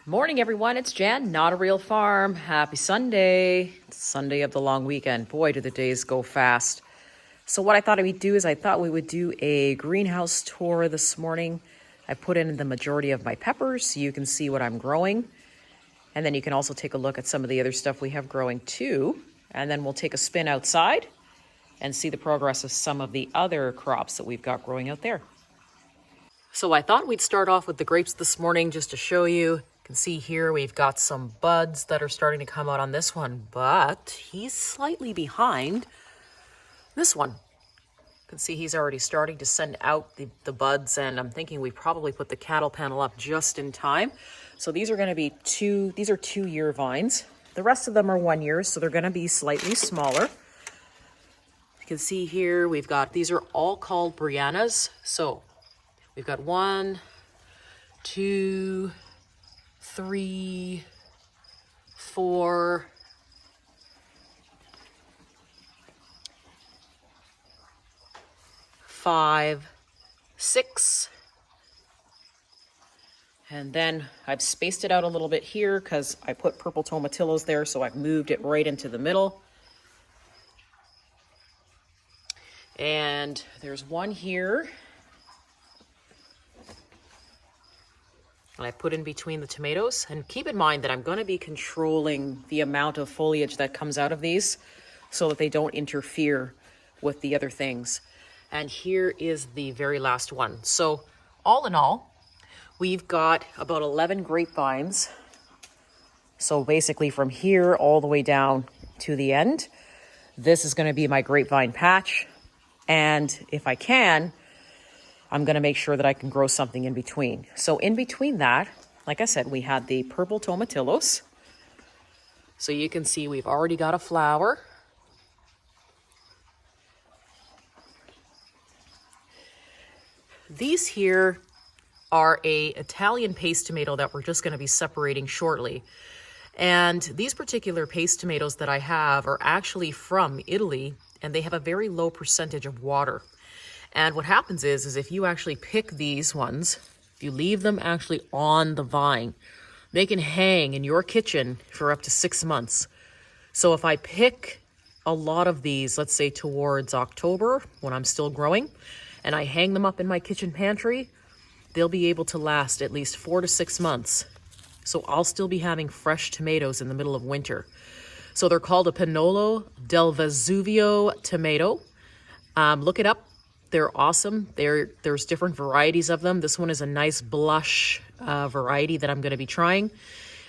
Morning, everyone. It's Jan, Not a Real Farm. Happy Sunday. It's Sunday of the long weekend. Boy, do the days go fast. So what I thought we'd do is I thought we would do a greenhouse tour this morning. I put in the majority of my peppers so you can see what I'm growing. And then you can also take a look at some of the other stuff we have growing too. And then we'll take a spin outside and see the progress of some of the other crops that we've got growing out there. So I thought we'd start off with the grapes this morning just to show you. You can see here we've got some buds that are starting to come out on this one, but he's slightly behind this one. You can see he's already starting to send out the buds, and I'm thinking we probably put the cattle panel up just in time. So these are going to be these are 2-year vines. The rest of them are 1 year, so they're going to be slightly smaller. You can see here we've got, these are all called Briannas. So we've got 1, 2, 3, 4, 5, 6. And then I've spaced it out a little bit here because I put purple tomatillos there, so I've moved it right into the middle. And there's one here. And I put in between the tomatoes. And keep in mind that I'm going to be controlling the amount of foliage that comes out of these so that they don't interfere with the other things. And here is the very last one. So all in all, we've got about 11 grapevines. So basically from here all the way down to the end, this is going to be my grapevine patch. And if I can, I'm going to make sure that I can grow something in between. So in between that, like I said, we had the purple tomatillos. So you can see we've already got a flower. These here are a Italian paste tomato that we're just going to be separating shortly. And these particular paste tomatoes that I have are actually from Italy, and they have a very low percentage of water. And what happens is if you actually pick these ones, if you leave them actually on the vine, they can hang in your kitchen for up to 6 months. So if I pick a lot of these, let's say towards October, when I'm still growing, and I hang them up in my kitchen pantry, they'll be able to last at least 4 to 6 months. So I'll still be having fresh tomatoes in the middle of winter. So they're called a Pinolo del Vesuvio tomato. Look it up. They're awesome. There's different varieties of them. This one is a nice blush variety that I'm going to be trying.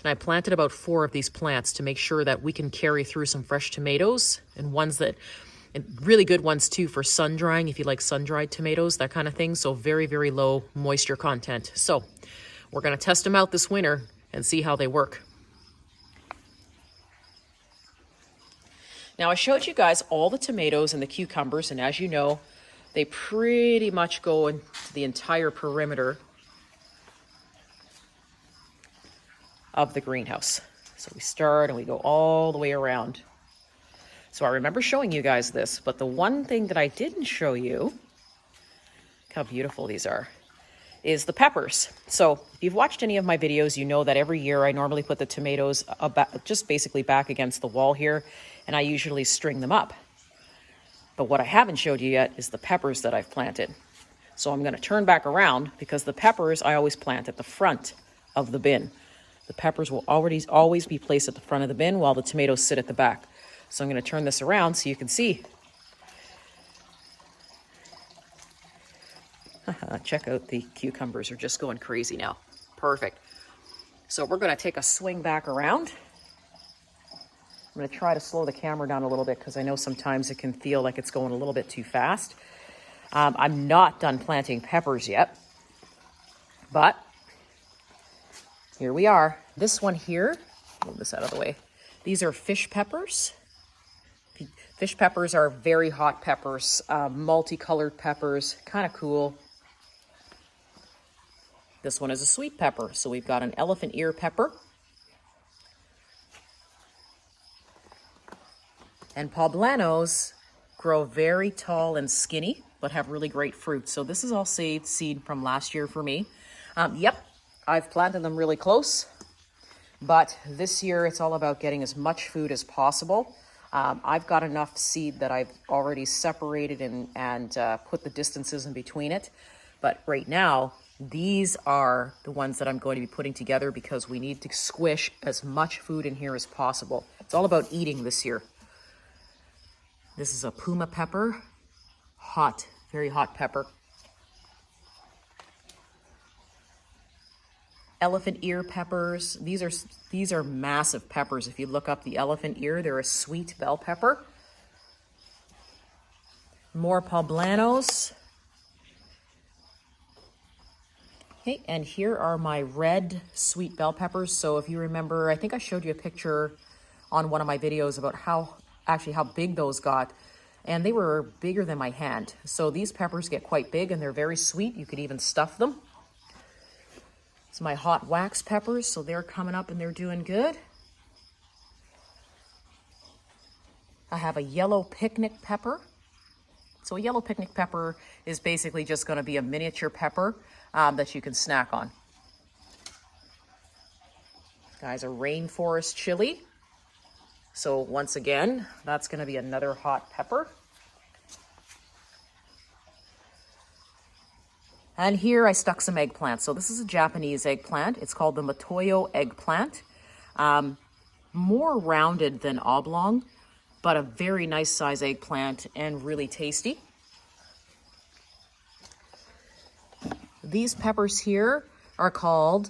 And I planted about 4 of these plants to make sure that we can carry through some fresh tomatoes, and and really good ones too for sun drying, if you like sun-dried tomatoes, that kind of thing. So very, very low moisture content. So we're going to test them out this winter and see how they work. Now I showed you guys all the tomatoes and the cucumbers, and as you know, they pretty much go into the entire perimeter of the greenhouse. So we start and we go all the way around. So I remember showing you guys this, but the one thing that I didn't show you, look how beautiful these are, is the peppers. So if you've watched any of my videos, you know that every year I normally put the tomatoes just basically back against the wall here, and I usually string them up. But what I haven't showed you yet is the peppers that I've planted. So I'm going to turn back around because the peppers I always plant at the front of the bin. The peppers will always be placed at the front of the bin while the tomatoes sit at the back. So I'm going to turn this around so you can see. Check out the cucumbers, are just going crazy now. Perfect. So we're going to take a swing back around. I'm going to try to slow the camera down a little bit because I know sometimes it can feel like it's going a little bit too fast. I'm not done planting peppers yet, but here we are. This one here, move this out of the way. These are fish peppers. Fish peppers are very hot peppers, multicolored peppers, kind of cool. This one is a sweet pepper. So we've got an elephant ear pepper. And poblanos grow very tall and skinny, but have really great fruit. So this is all saved seed from last year for me. Yep, I've planted them really close. But this year it's all about getting as much food as possible. I've got enough seed that I've already separated and put the distances in between it. But right now, these are the ones that I'm going to be putting together because we need to squish as much food in here as possible. It's all about eating this year. This is a puma pepper, hot, very hot pepper. Elephant ear peppers. These are massive peppers. If you look up the elephant ear, they're a sweet bell pepper. More poblanos. Okay, and here are my red sweet bell peppers. So if you remember, I think I showed you a picture on one of my videos about how big those got. And they were bigger than my hand. So these peppers get quite big and they're very sweet. You could even stuff them. It's my hot wax peppers, so they're coming up and they're doing good. I have a yellow picnic pepper. So a yellow picnic pepper is basically just going to be a miniature pepper that you can snack on. Guys, a rainforest chili. So once again, that's going to be another hot pepper. And here I stuck some eggplant. So this is a Japanese eggplant. It's called the Matoyo eggplant. More rounded than oblong, but a very nice size eggplant and really tasty. These peppers here are called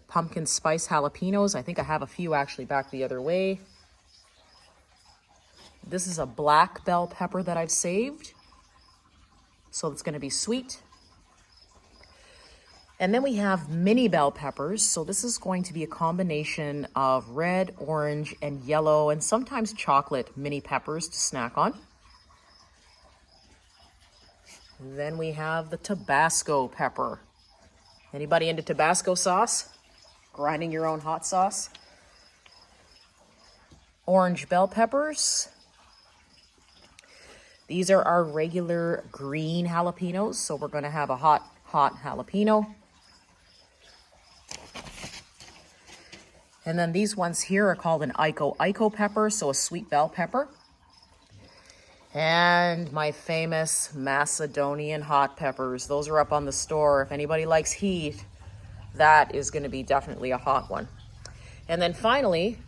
pumpkin spice jalapenos. I think I have a few actually back the other way. This is a black bell pepper that I've saved. So it's going to be sweet. And then we have mini bell peppers. So this is going to be a combination of red, orange, and yellow, and sometimes chocolate mini peppers to snack on. Then we have the Tabasco pepper. Anybody into Tabasco sauce? Grinding your own hot sauce. Orange bell peppers. These are our regular green jalapenos. So we're going to have a hot jalapeno. And then these ones here are called an Iko pepper, so a sweet bell pepper. And my famous Macedonian hot peppers. Those are up on the store. If anybody likes heat, that is going to be definitely a hot one. And then finally,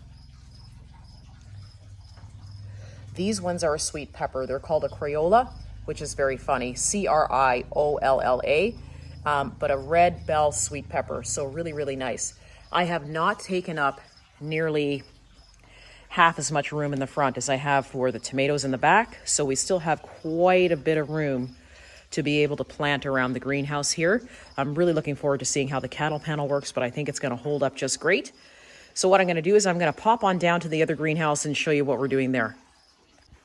these ones are a sweet pepper. They're called a Crayola, which is very funny. Criolla, but a red bell sweet pepper. So really, really nice. I have not taken up nearly half as much room in the front as I have for the tomatoes in the back. So we still have quite a bit of room to be able to plant around the greenhouse here. I'm really looking forward to seeing how the cattle panel works, but I think it's going to hold up just great. So what I'm going to do is I'm going to pop on down to the other greenhouse and show you what we're doing there.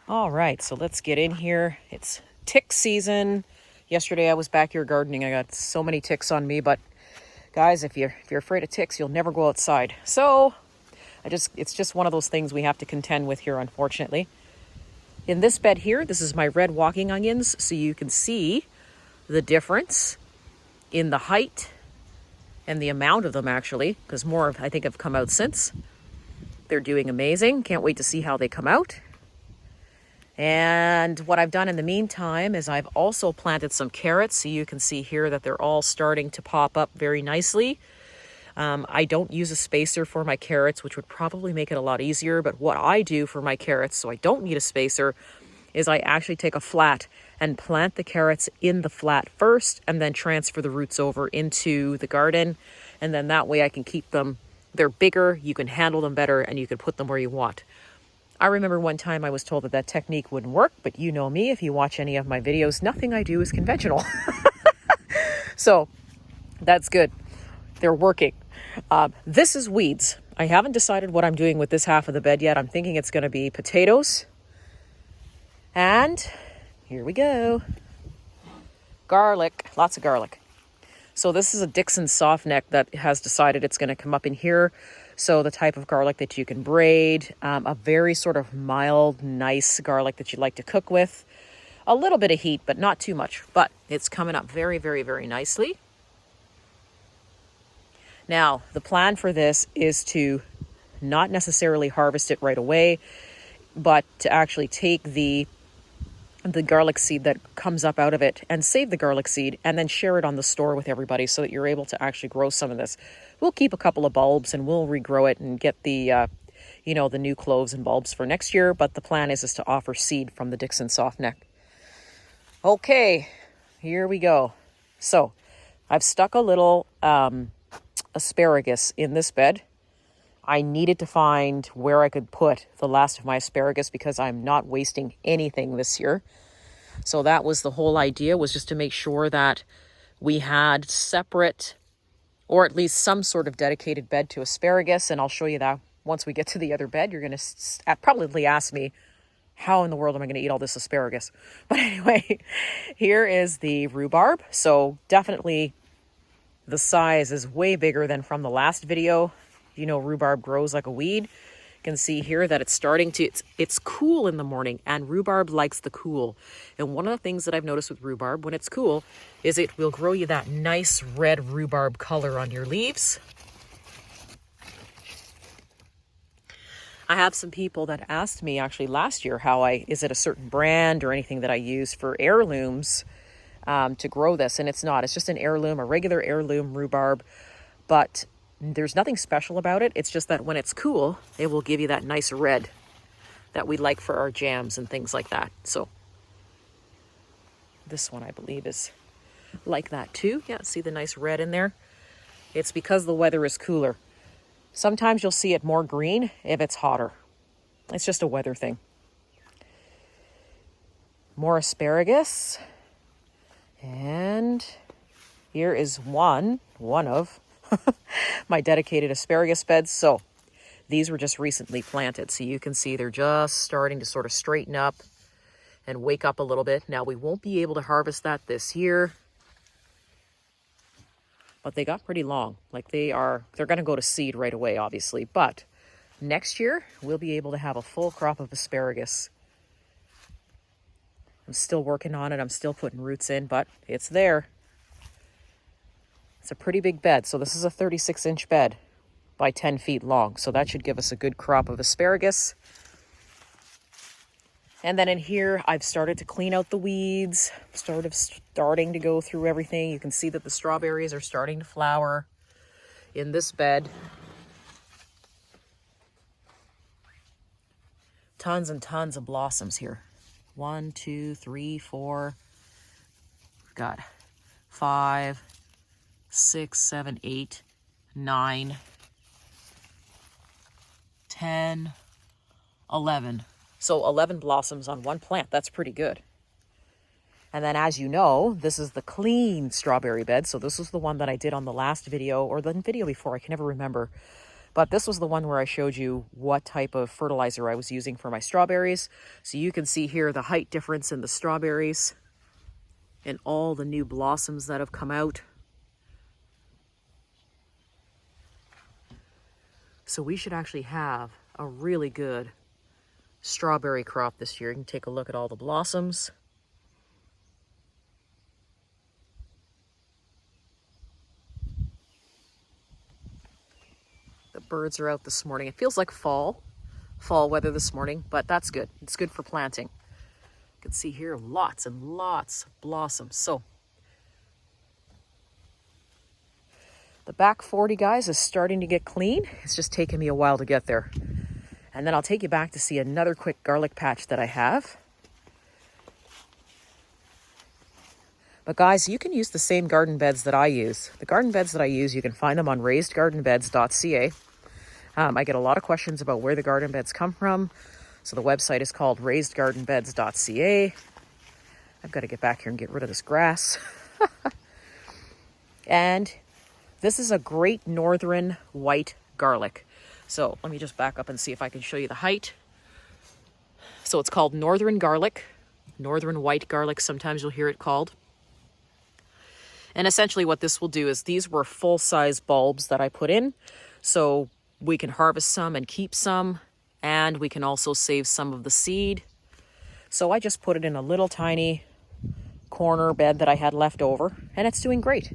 All right, so let's get in here. It's tick season. Yesterday I was back here gardening. I got so many ticks on me, but guys, if you're afraid of ticks, you'll never go outside. So it's just one of those things we have to contend with here, unfortunately. In this bed here, this is my red walking onions, so you can see the difference in the height and the amount of them, actually, because more, I think, have come out since. They're doing amazing. Can't wait to see how they come out. And what I've done in the meantime is I've also planted some carrots. So you can see here that they're all starting to pop up very nicely. I don't use a spacer for my carrots, which would probably make it a lot easier. But what I do for my carrots, so I don't need a spacer, is I actually take a flat and plant the carrots in the flat first and then transfer the roots over into the garden. And then that way I can keep them, they're bigger, you can handle them better, and you can put them where you want. I remember one time I was told that that technique wouldn't work, but you know me, if you watch any of my videos, nothing I do is conventional. So that's good. They're working. This is weeds. I haven't decided what I'm doing with this half of the bed yet. I'm thinking it's going to be potatoes. And here we go. Garlic, lots of garlic. So this is a Dixon softneck that has decided it's going to come up in here. So the type of garlic that you can braid, a very sort of mild, nice garlic that you like to cook with. A little bit of heat, but not too much. But it's coming up very, very, very nicely. Now, the plan for this is to not necessarily harvest it right away, but to actually take the garlic seed that comes up out of it and save the garlic seed and then share it on the store with everybody so that you're able to actually grow some of this. We'll keep a couple of bulbs and we'll regrow it and get the the new cloves and bulbs for next year, but the plan is to offer seed from the Dixon Softneck. Okay, here we go. So I've stuck a little asparagus in this bed. I needed to find where I could put the last of my asparagus because I'm not wasting anything this year. So that was the whole idea, was just to make sure that we had separate, or at least some sort of dedicated bed to asparagus. And I'll show you that once we get to the other bed. You're going to probably ask me, how in the world am I going to eat all this asparagus? But anyway, here is the rhubarb. So definitely the size is way bigger than from the last video. Rhubarb grows like a weed. You can see here that it's starting to, it's cool in the morning, and rhubarb likes the cool. And one of the things that I've noticed with rhubarb when it's cool is it will grow you that nice red rhubarb color on your leaves. I have some people that asked me actually last year is it a certain brand or anything that I use for heirlooms to grow this, and it's not. It's just an heirloom, a regular heirloom rhubarb, but there's nothing special about it. It's just that when it's cool, it will give you that nice red that we like for our jams and things like that. So this one, I believe, is like that too. Yeah, see the nice red in there? It's because the weather is cooler. Sometimes you'll see it more green if it's hotter. It's just a weather thing. More asparagus. And here is one of my dedicated asparagus beds. So these were just recently planted. So you can see they're just starting to sort of straighten up and wake up a little bit. Now we won't be able to harvest that this year, but they got pretty long. Like they're going to go to seed right away, obviously. But next year we'll be able to have a full crop of asparagus. I'm still working on it. I'm still putting roots in, but it's there. It's a pretty big bed. So this is a 36-inch bed by 10 feet long. So that should give us a good crop of asparagus. And then in here, I've started to clean out the weeds, starting to go through everything. You can see that the strawberries are starting to flower in this bed. Tons and tons of blossoms here. 1, 2, 3, 4. We've got 5, 6, 7, 8, 9, 10, 11. So 11 blossoms on one plant. That's pretty good. And then, as you know, this is the clean strawberry bed. So this was the one that I did on the last video, or the video before, I can never remember. But this was the one where I showed you what type of fertilizer I was using for my strawberries. So you can see here the height difference in the strawberries and all the new blossoms that have come out. So we should actually have a really good strawberry crop this year. You can take a look at all the blossoms. The birds are out this morning. It feels like fall weather this morning, but that's good. It's good for planting. You can see here lots and lots of blossoms. So the back 40, guys, is starting to get clean. It's just taken me a while to get there. And then I'll take you back to see another quick garlic patch that I have. But guys, you can use the same garden beds that I use. The garden beds that I use, you can find them on raisedgardenbeds.ca. I get a lot of questions about where the garden beds come from. So the website is called raisedgardenbeds.ca. I've got to get back here and get rid of this grass. And this is a great northern white garlic. So let me just back up and see if I can show you the height. So it's called northern garlic, northern white garlic, sometimes you'll hear it called. And essentially what this will do is, these were full-size bulbs that I put in. So we can harvest some and keep some, and we can also save some of the seed. So I just put it in a little tiny corner bed that I had left over, and it's doing great.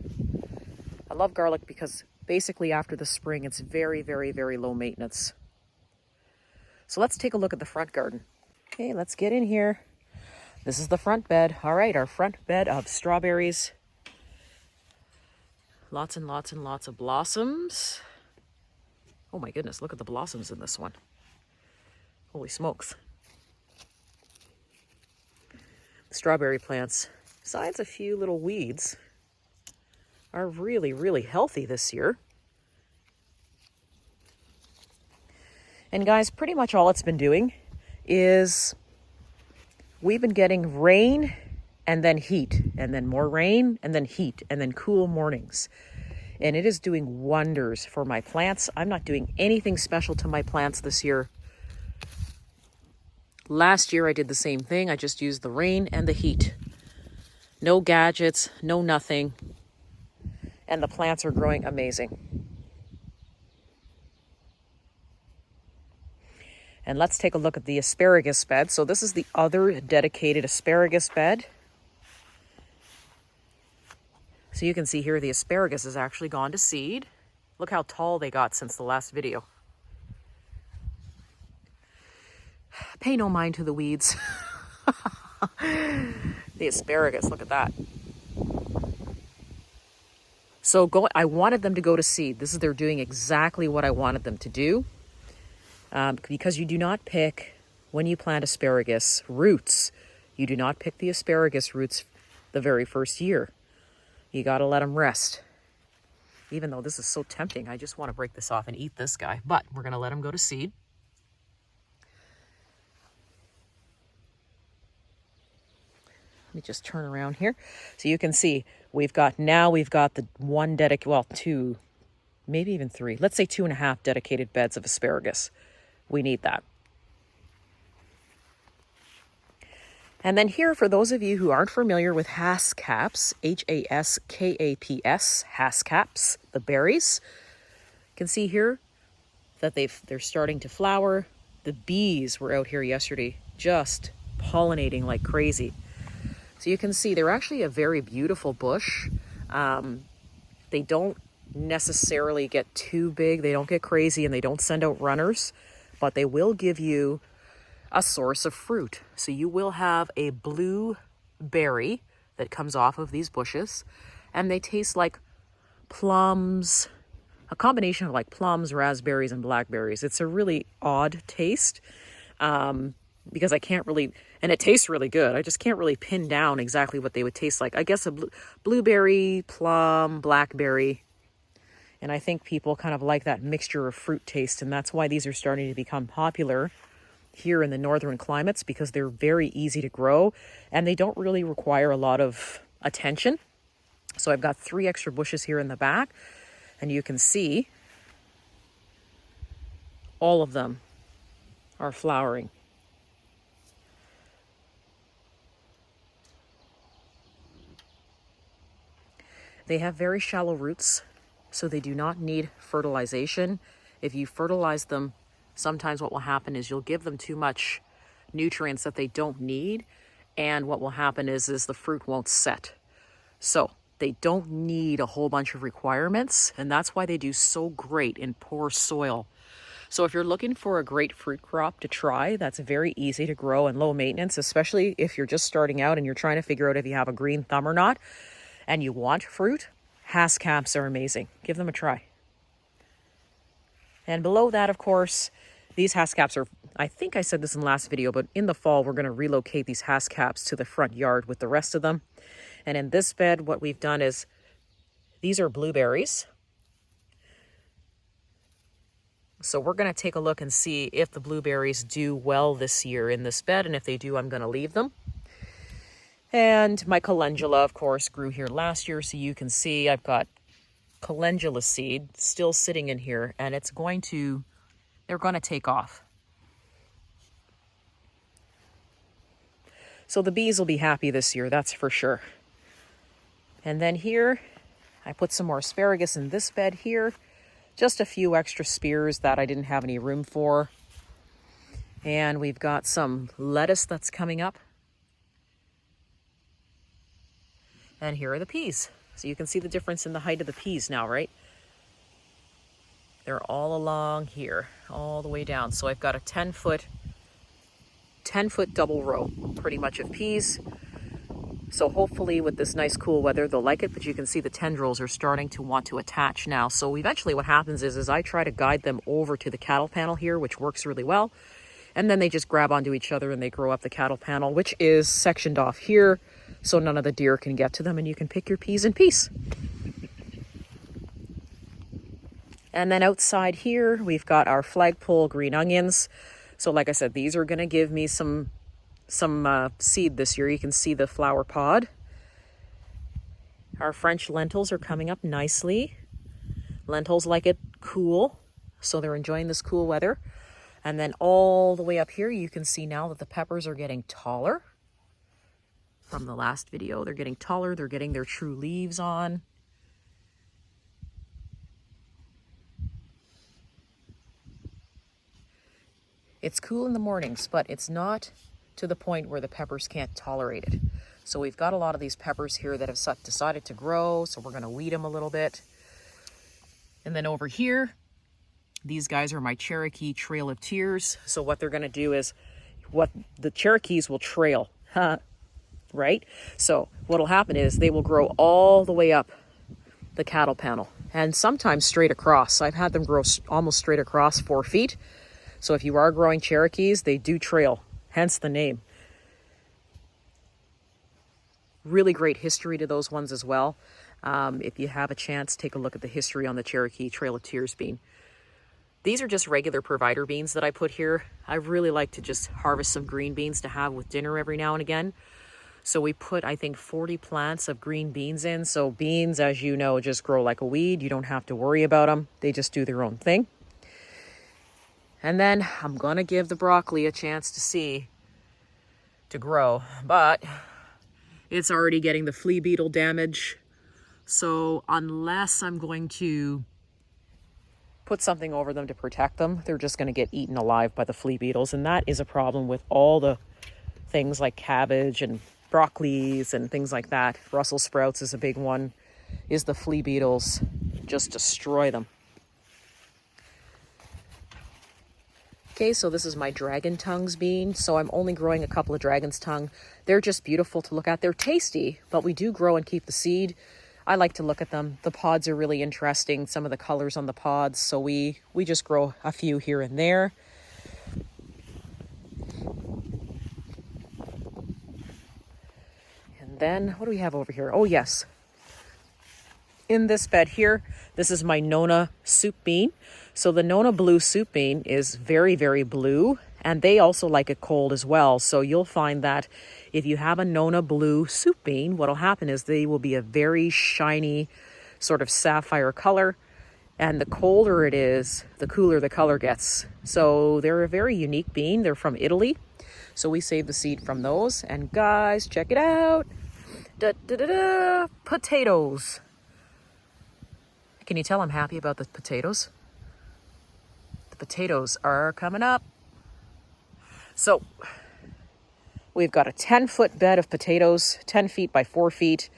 I love garlic because basically after the spring, it's very, very, very low maintenance. So let's take a look at the front garden. Okay, let's get in here. This is the front bed. All right, our front bed of strawberries. Lots and lots and lots of blossoms. Oh my goodness, look at the blossoms in this one. Holy smokes. Strawberry plants, besides a few little weeds, are really, really healthy this year. And guys, pretty much all it's been doing is we've been getting rain and then heat, and then more rain and then heat, and then cool mornings. And it is doing wonders for my plants. I'm not doing anything special to my plants this year. Last year I did the same thing. I just used the rain and the heat. No gadgets, no nothing. And the plants are growing amazing. And let's take a look at the asparagus bed. So this is the other dedicated asparagus bed. So you can see here the asparagus has actually gone to seed. Look how tall they got since the last video. Pay no mind to the weeds. The asparagus, look at that. So I wanted them to go to seed. They're doing exactly what I wanted them to do. Because you do not pick, when you plant asparagus roots, you do not pick the asparagus roots the very first year. You got to let them rest. Even though this is so tempting, I just want to break this off and eat this guy. But we're going to let him go to seed. Let me just turn around here. So you can see we've got the one two, maybe even three. Let's say 2.5 dedicated beds of asparagus. We need that. And then here, for those of you who aren't familiar with Haskaps, Haskaps, Haskaps, the berries, you can see here that they're starting to flower. The bees were out here yesterday just pollinating like crazy. So you can see they're actually a very beautiful bush. They don't necessarily get too big, they don't get crazy, and they don't send out runners, but they will give you a source of fruit. So you will have a blue berry that comes off of these bushes, and they taste like plums, a combination of like plums, raspberries, and blackberries. It's a really odd taste because I can't really, and it tastes really good. I just can't really pin down exactly what they would taste like. I guess a blueberry, plum, blackberry. And I think people kind of like that mixture of fruit taste, and that's why these are starting to become popular here in the northern climates, because they're very easy to grow and they don't really require a lot of attention. So I've got 3 extra bushes here in the back, and you can see all of them are flowering. They have very shallow roots, so they do not need fertilization. If you fertilize them, sometimes what will happen is you'll give them too much nutrients that they don't need, and what will happen is the fruit won't set. So they don't need a whole bunch of requirements, and that's why they do so great in poor soil. So if you're looking for a great fruit crop to try, that's very easy to grow and low maintenance, especially if you're just starting out and you're trying to figure out if you have a green thumb or not, and you want fruit, Haskaps are amazing. Give them a try. And below that, of course, these Haskaps are, I think I said this in the last video, but in the fall, we're going to relocate these Haskaps to the front yard with the rest of them. And in this bed, what we've done is, these are blueberries. So we're going to take a look and see if the blueberries do well this year in this bed. And if they do, I'm going to leave them. And my calendula, of course, grew here last year. So you can see I've got calendula seed still sitting in here, and they're going to take off. So the bees will be happy this year, that's for sure. And then here, I put some more asparagus in this bed here. Just a few extra spears that I didn't have any room for. And we've got some lettuce that's coming up. And here are the peas. So you can see the difference in the height of the peas now, right? They're all along here, all the way down. So I've got a 10-foot double row, pretty much, of peas. So hopefully with this nice cool weather, they'll like it, but you can see the tendrils are starting to want to attach now. So eventually what happens is I try to guide them over to the cattle panel here, which works really well. And then they just grab onto each other and they grow up the cattle panel, which is sectioned off here, so none of the deer can get to them and you can pick your peas in peace. And then outside here, we've got our flagpole green onions. So like I said, these are gonna give me some seed this year. You can see the flower pod. Our French lentils are coming up nicely. Lentils like it cool, so they're enjoying this cool weather. And then all the way up here, you can see now that the peppers are getting taller. From the last video, they're getting taller, they're getting their true leaves on. It's cool in the mornings, but it's not to the point where the peppers can't tolerate it. So we've got a lot of these peppers here that have decided to grow, so we're going to weed them a little bit. And then over here, these guys are my Cherokee Trail of Tears. So what they're going to do is, what the Cherokees will trail, right? So what'll happen is they will grow all the way up the cattle panel and sometimes straight across. I've had them grow almost straight across 4 feet. So if you are growing Cherokees, they do trail, hence the name. Really great history to those ones as well. If you have a chance, take a look at the history on the Cherokee Trail of Tears bean. These are just regular provider beans that I put here. I really like to just harvest some green beans to have with dinner every now and again. So we put, I think, 40 plants of green beans in. So beans, as you know, just grow like a weed. You don't have to worry about them. They just do their own thing. And then I'm going to give the broccoli a chance to grow, but it's already getting the flea beetle damage. So unless I'm going to put something over them to protect them, they're just going to get eaten alive by the flea beetles. And that is a problem with all the things like cabbage and broccolis and things like that. Brussels sprouts is a big one, is the flea beetles just destroy them. Okay, so this is my dragon tongues bean. So I'm only growing a couple of dragon's tongue. They're just beautiful to look at. They're tasty, but we do grow and keep the seed. I like to look at them. The pods are really interesting, some of the colors on the pods. So we just grow a few here and there. And then what do we have over here? Oh yes. In this bed here, this is my Nona soup bean. So the Nona blue soup bean is very, very blue, and they also like it cold as well. So you'll find that if you have a Nona blue soup bean, what'll happen is they will be a very shiny sort of sapphire color, and the colder it is, the cooler the color gets. So they're a very unique bean. They're from Italy. So we save the seed from those. And guys, check it out. Potatoes. Can you tell I'm happy about the potatoes? The potatoes are coming up. So we've got a 10-foot bed of potatoes, 10 feet by 4 feet.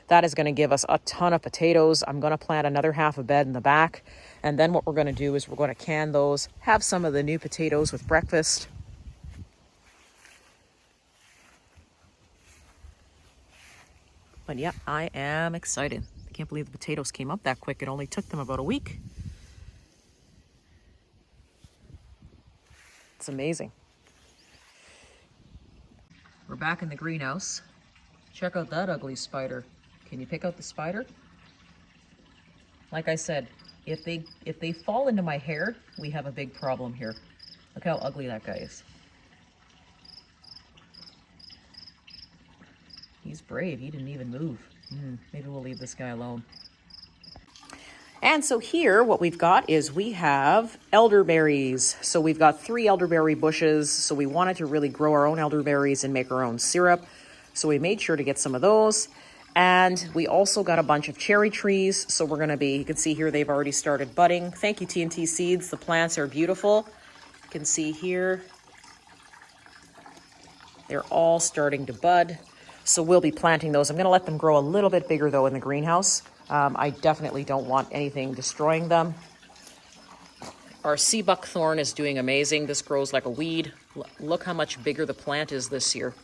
That is going to give us a ton of potatoes. I'm going to plant another half a bed in the back. And then what we're going to do is we're going to can those, have some of the new potatoes with breakfast. But yeah, I am excited. I can't believe the potatoes came up that quick. It only took them about a week. It's amazing. We're back in the greenhouse. Check out that ugly spider. Can you pick out the spider? Like I said, if they fall into my hair, we have a big problem here. Look how ugly that guy is. He's brave. He didn't even move. Maybe we'll leave this guy alone. And so here, what we've got is we have elderberries. So we've got 3 elderberry bushes. So we wanted to really grow our own elderberries and make our own syrup. So we made sure to get some of those. And we also got a bunch of cherry trees. So we're going to be, you can see here, they've already started budding. Thank you, TNT Seeds. The plants are beautiful. You can see here, they're all starting to bud. So we'll be planting those. I'm going to let them grow a little bit bigger, though, in the greenhouse. I definitely don't want anything destroying them. Our sea buckthorn is doing amazing. This grows like a weed. Look how much bigger the plant is this year.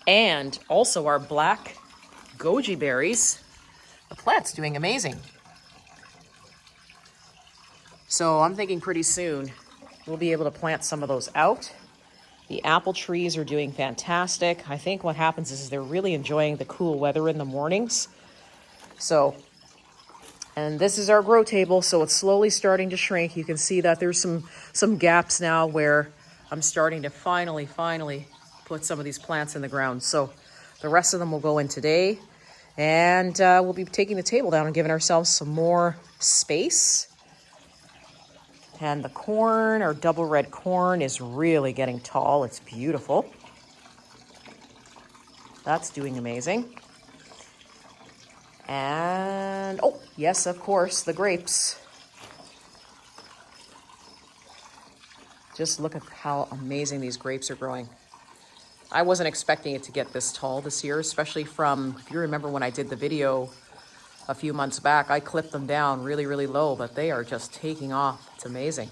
And also our black goji berries. The plant's doing amazing. So I'm thinking pretty soon we'll be able to plant some of those out. The apple trees are doing fantastic. I think what happens is they're really enjoying the cool weather in the mornings. So, and this is our grow table, so it's slowly starting to shrink. You can see that there's some gaps now where I'm starting to finally put some of these plants in the ground. So the rest of them will go in today, and we'll be taking the table down and giving ourselves some more space. And the corn, our double red corn, is really getting tall. It's beautiful. That's doing amazing. And, oh, yes, of course, the grapes. Just look at how amazing these grapes are growing. I wasn't expecting it to get this tall this year, especially from, if you remember when I did the video a few months back, I clipped them down really low, but they are just taking off. It's amazing.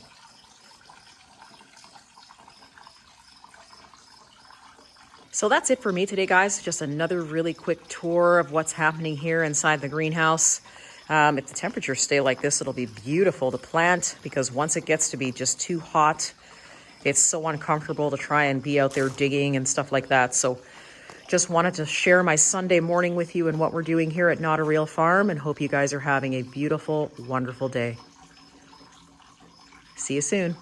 So that's it for me today, guys. Just another really quick tour of what's happening here inside the greenhouse. If the temperatures stay like this, it'll be beautiful to plant, because once it gets to be just too hot, it's so uncomfortable to try and be out there digging and stuff like that. So just wanted to share my Sunday morning with you and what we're doing here at Not a Real Farm, and hope you guys are having a beautiful, wonderful day. See you soon.